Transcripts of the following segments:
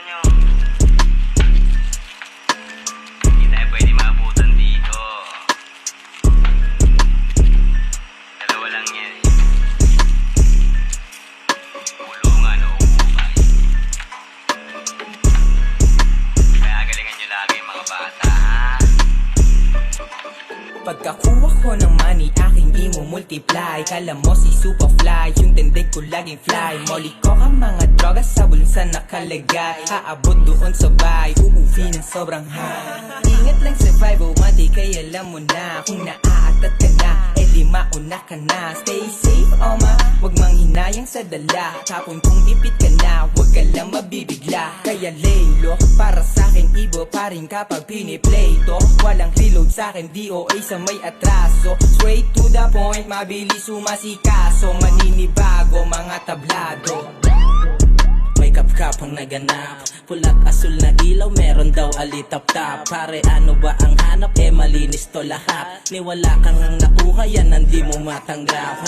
nyo. Hindi tayo pwede maabutan dito. Dalawa lang yan eh. Kulungan o hukay. Kaya galingan nyo lagi mga bata, ha? Pagkakuha ko ng money, aking imo-multiply. Kala mo si Superfly, yung tindig ko laging fly. Molly ko ang mga droga sa bulsa nakalagay. Aabot doon sa bahay, uuwi ng sobrang high. Ingat lang sa 501, kaya alam mo na. Kung naaatat ka na, edi mauna ka na. Stay safe, oma, wag manghinayang sa dala. Tapon kung ipit ka na, wag ka lang mabibigla. Kaya lay low, para sa'kin ibo pa rin kapag piniplay to. Walang reload sa'kin, DOA sa may atraso. Straight to the point, mabilis sumasikaso. Maninibago, mga tablado. May kapkap ang naganap, pulat asul na ilaw, meron daw alitap-tap. Pare ano ba ang hanap, malinis to lahat. Niwala kang ang nakuha, yan ang di mo matanggap.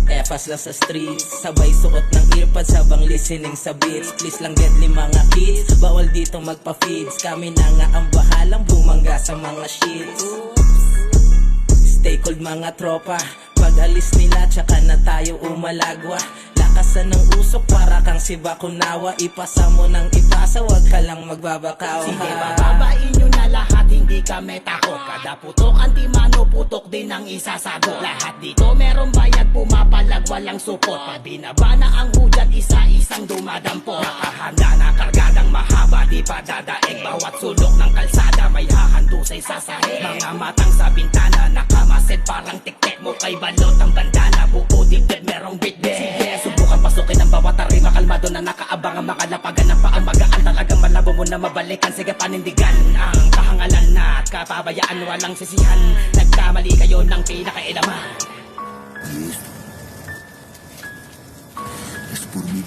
Efas lang sa streets, sabay suot ng earpods habang listening sa beats. Please lang deadly mga kids, bawal dito magpa-feeds. Kami na nga ang bahalang bumangga sa mga shits. Stay cold mga tropa, pag alis nila tsaka na tayo umalagwa. Lakasan ng usok para kang si Bakunawa. Ipasa mo ng ipasa, wag ka lang magbabakaw. Sige, bababain nyo na lahat, hindi kami takot. Kada putok, antimano, putok din ang isasagot. Lahat dito merong bayad, pumapalag, walang supot. Pag binaba na ang hudyat, isa-isang dumadampot. Nakahanda na kargadang mahaba, di pa dadaig. Bawat sulok ng kalsada, may hahandusay sa sahig. Mga matang sa bintana, nakamasid parang tiktek mo kay balot ang bandana. Buo dibdib, merong bitbit. Sige, subukan pasukin ang bawat tarima. Kalmado na nakaabang ang makalapagan ng paang magaan. Talagang malabo mo na mabalikan, sige panindigan. Ang kahangalan na at kapabayaan, walang sisihan. Nagkamali kayo ng pinakailaman. Es por mi